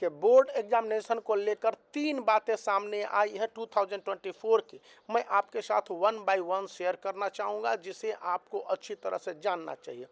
देखिए, board examination को लेकर 3 बातें सामने आई है 2024 की। मैं आपके साथ वन बाय वन शेयर करना चाहूँगा, जिसे आपको अच्छी तरह से जानना चाहिए।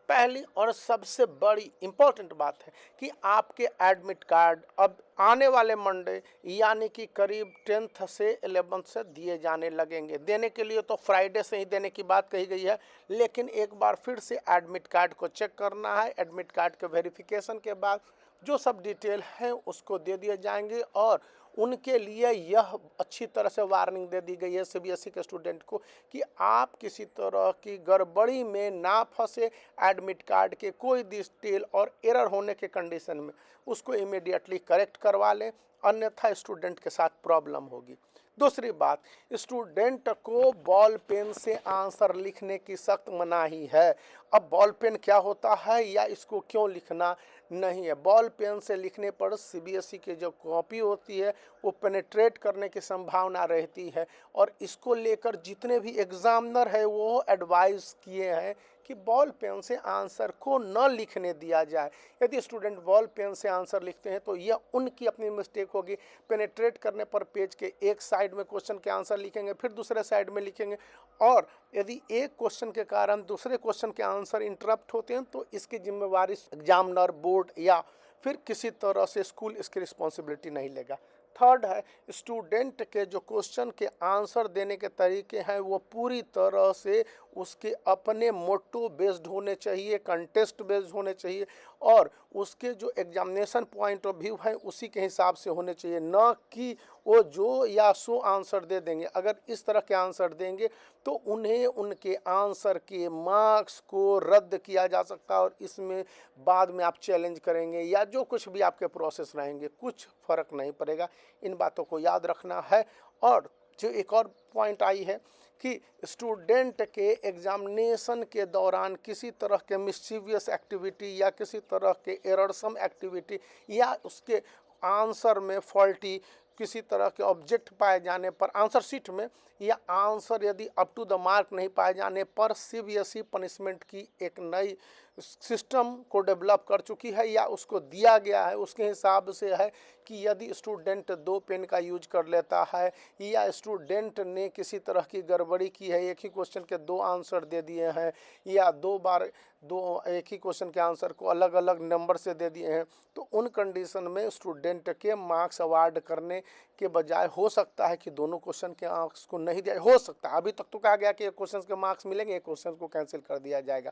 पहली और सबसे बड़ी इम्पोर्टेंट बात है कि आपके एडमिट कार्ड अब आने वाले मंडे यानी कि करीब 10th से 11th से दिए जाने लगेंगे। देने के लिए तो फ्राइडे से ही देने की बात कही गई है, लेकिन एक बार फिर से एडमिट कार्ड को चेक करना है। एडमिट कार्ड के वेरिफिकेशन के बाद जो सब डिटेल है उसको दे दिए जाएंगे, और उनके लिए यह अच्छी तरह से वार्निंग दे दी गई है सीबीएसई के स्टूडेंट को कि आप किसी तरह की गड़बड़ी में ना फंसे। एडमिट कार्ड के कोई डिटेल और एरर होने के कंडीशन में उसको इमीडिएटली करेक्ट करवा लें, अन्यथा स्टूडेंट के साथ प्रॉब्लम होगी। दूसरी बात, स्टूडेंट को बॉल पेन से आंसर लिखने की सख्त मनाही है। अब बॉल पेन क्या होता है या इसको क्यों लिखना नहीं है? बॉल पेन से लिखने पर सीबीएसई की जो कॉपी होती है वो पेनिट्रेट करने की संभावना रहती है, और इसको लेकर जितने भी एग्जामिनर है वो एडवाइस किए हैं कि बॉल पेन से आंसर को न लिखने दिया जाए। यदि स्टूडेंट बॉल पेन से आंसर लिखते हैं तो यह उनकी अपनी मिस्टेक होगी। पेनिट्रेट करने पर पेज के एक साइड में क्वेश्चन के आंसर लिखेंगे, फिर दूसरे साइड में लिखेंगे, और यदि एक क्वेश्चन के कारण दूसरे क्वेश्चन के आंसर इंटरप्ट होते हैं तो इसकी जिम्मेवारी एग्जामिनर, बोर्ड या फिर किसी तरह से स्कूल इसकी रिस्पॉन्सिबिलिटी नहीं लेगा। थर्ड है, स्टूडेंट के जो क्वेश्चन के आंसर देने के तरीके हैं वो पूरी तरह से उसके अपने मोटो बेस्ड होने चाहिए, कंटेस्ट बेस्ड होने चाहिए, और उसके जो एग्जामिनेशन पॉइंट ऑफ व्यू है उसी के हिसाब से होने चाहिए, न कि वो जो या सो आंसर दे देंगे। अगर इस तरह के आंसर देंगे तो उन्हें उनके आंसर के मार्क्स को रद्द किया जा सकता है, और इसमें बाद में आप चैलेंज करेंगे या जो कुछ भी आपके प्रोसेस रहेंगे कुछ फ़र्क नहीं पड़ेगा। इन बातों को याद रखना है। और जो एक और पॉइंट आई है कि स्टूडेंट के एग्जामिनेशन के दौरान किसी तरह के मिस्चीवियस एक्टिविटी या किसी तरह के एररसम एक्टिविटी या उसके आंसर में फॉल्टी किसी तरह के ऑब्जेक्ट पाए जाने पर आंसर शीट में, या आंसर यदि अप टू द मार्क नहीं पाए जाने पर सीबीएसई पनिशमेंट की एक नई सिस्टम को डेवलप कर चुकी है या उसको दिया गया है। उसके हिसाब से है कि यदि स्टूडेंट 2 पेन का यूज कर लेता है या स्टूडेंट ने किसी तरह की गड़बड़ी की है, एक ही क्वेश्चन के 2 आंसर दे दिए हैं या 2 बार एक ही क्वेश्चन के आंसर को अलग अलग नंबर से दे दिए हैं, तो उन कंडीशन में स्टूडेंट के मार्क्स अवार्ड करने के बजाय हो सकता है कि दोनों क्वेश्चन के मार्क्स को नहीं दिया, हो सकता है। अभी तक तो कहा गया कि एक क्वेश्चन के मार्क्स मिलेंगे, एक क्वेश्चन को कैंसिल कर दिया जाएगा,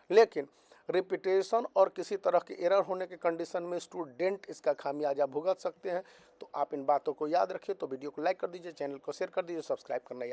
लेकिन रिपीटेशन और किसी तरह के एरर होने के कंडीशन में स्टूडेंट इसका खामियाजा भुगत सकते हैं। तो आप इन बातों को याद रखिए। तो वीडियो को लाइक कर दीजिए, चैनल को शेयर कर दीजिए, सब्सक्राइब करना